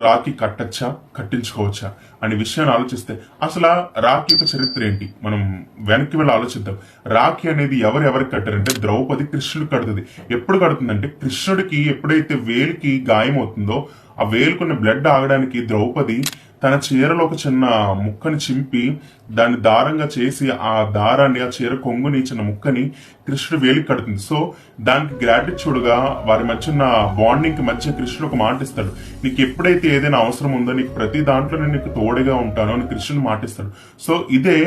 రాఖీ కట్టచ్చా కట్టించుకోవచ్చా అనే విషయాన్ని ఆలోచిస్తే అసలు రాఖీ యొక్క చరిత్ర ఏంటి మనం వెనక్కి వెళ్ళి ఆలోచిద్దాం. రాఖీ అనేది ఎవరెవరికి కట్టారంటే ద్రౌపది కృష్ణుడికి కడుతుంది. ఎప్పుడు కడుతుందంటే కృష్ణుడికి ఎప్పుడైతే వేలికి గాయం అవుతుందో ఆ వేలుకున్న బ్లడ్ ఆగడానికి ద్రౌపది తన చీరలో ఒక చిన్న ముక్కని చింపి దాన్ని దారంగా చేసి ఆ దారాన్ని ఆ చీర కొంగుని చిన్న ముక్కని కృష్ణుడు వేలికి కడుతుంది. సో దానికి గ్రాటిట్యూడ్ గా వారి మధ్య ఉన్న బాండింగ్ కి మధ్య కృష్ణుడు ఒక మాట ఇస్తాడు. నీకు ఎప్పుడైతే ఏదైనా అవసరం ఉందో నీకు ప్రతి దాంట్లో నేను నీకు తోడుగా ఉంటానో అని కృష్ణుడు మాటిస్తాడు. సో ఇదే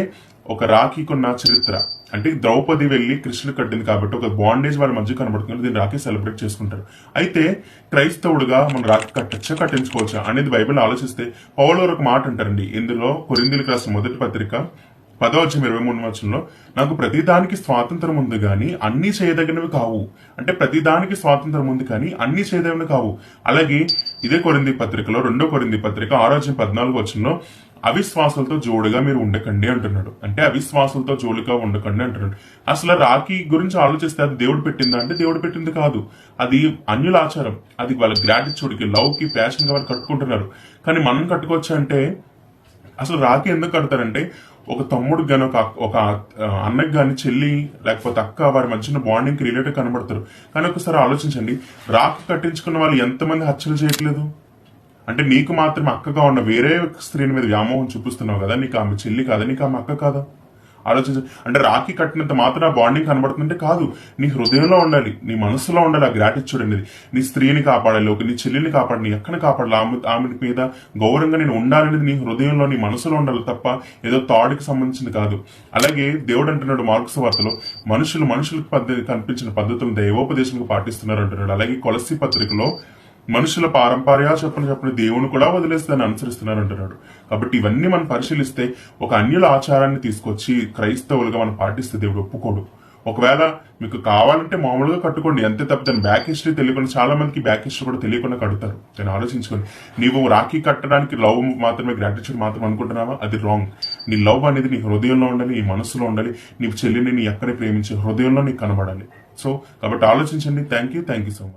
ఒక రాఖీకున్న చరిత్ర. అంటే ద్రౌపది వెళ్లి కృష్ణుడు కట్టింది కాబట్టి ఒక బాండేజ్ వాళ్ళ మధ్య కనబడుతుంది. దీన్ని రాఖీ సెలబ్రేట్ చేసుకుంటారు. అయితే క్రైస్తవుడుగా మనం రాఖీ కట్టచ్చా కట్టించుకోవచ్చా అనేది బైబిల్ ఆలోచిస్తే పౌలు ఒక మాట అంటారండి. ఇందులో కొరింథీయులకు రాసిన మొదటి పత్రిక 10:23 నాకు ప్రతిదానికి స్వాతంత్రం ఉంది కానీ అన్ని చేయదగినవి కావు. అంటే ప్రతిదానికి స్వాతంత్రం ఉంది కానీ అన్ని చేయదగినవి కావు. అలాగే ఇదే కొరింథీ పత్రికలో 2 కొరింథీ పత్రిక 6:14 అవిశ్వాసాలతో జోడుగా మీరు ఉండకండి అంటున్నాడు. అంటే అవిశ్వాసాలతో జోడుగా ఉండకండి అంటున్నాడు. అసలు రాఖీ గురించి ఆలోచిస్తే అది దేవుడు పెట్టిందా అంటే దేవుడు పెట్టింది కాదు. అది అన్యుల ఆచారం. అది వాళ్ళ గ్రాటిట్యూడ్ కి లవ్ కి ప్యాషన్ గా వాళ్ళు కట్టుకుంటున్నారు. కానీ మనం కట్టుకోవచ్చు అంటే అసలు రాఖీ ఎందుకు కడతారంటే ఒక తమ్ముడికి గాని ఒక అన్నకి గాని చెల్లి లేకపోతే అక్క వారి మధ్యన బాండింగ్ కి రిలేటివ్ కనబడతారు. కానీ ఒకసారి ఆలోచించండి, రాఖీ కట్టించుకున్న వాళ్ళు ఎంతమంది హత్యలు చేయట్లేదు. అంటే నీకు మాత్రం అక్కగా ఉన్న వేరే స్త్రీని మీద వ్యామోహం చూపిస్తున్నావు కదా, నీకు ఆమె చెల్లి కాదా, నీకు ఆమె అక్క కాదా? ఆలోచించ. అంటే రాఖీ కట్టినంత మాత్రం బాండింగ్ కనబడుతుందంటే కాదు. నీ హృదయంలో ఉండాలి, నీ మనసులో ఉండాలి ఆ గ్రాటిట్యూడ్ అనేది. నీ స్త్రీని కాపాడాలి, నీ చెల్లిని కాపాడాలి, నీ అక్కని కాపాడాలి, ఆమె మీద గౌరవంగా నేను ఉండాలనేది నీ హృదయంలో నీ మనసులో ఉండాలి తప్ప ఏదో థాట్కి సంబంధించింది కాదు. అలాగే దేవుడు అంటున్నాడు మార్కు సువార్తలో మనుషులకు కనిపించిన పద్ధతులను దైవోపదేశంగా పాటిస్తున్నారు అంటున్నాడు. అలాగే కొలస్సీ పత్రికలో మనుషుల పారంపర్య చెప్పని దేవుని కూడా వదిలేసి దాన్ని అనుసరిస్తున్నారు అంటున్నాడు. కాబట్టి ఇవన్నీ మనం పరిశీలిస్తే ఒక అన్యుల ఆచారాన్ని తీసుకొచ్చి క్రైస్తవులుగా మనం పాటిస్తే దేవుడు ఒప్పుకోడు. ఒకవేళ మీకు కావాలంటే మామూలుగా కట్టుకోండి, అంతే తప్ప దాని బ్యాక్ హిస్టరీ తెలియకుండా, చాలా మందికి బ్యాక్ హిస్టరీ కూడా తెలియకుండా కడతారు. నేను ఆలోచించుకోండి, నీవు రాఖీ కట్టడానికి లవ్ మాత్రమే గ్రాటిట్యూడ్ మాత్రం అనుకుంటున్నావా? అది రాంగ్. నీ లవ్ అనేది నీ హృదయంలో ఉండాలి, నీ మనసులో ఉండాలి. నీ చెల్లిని నీ అక్కడే ప్రేమించే హృదయంలో నీకు కనబడాలి. సో కాబట్టి ఆలోచించండి. Thank you so much.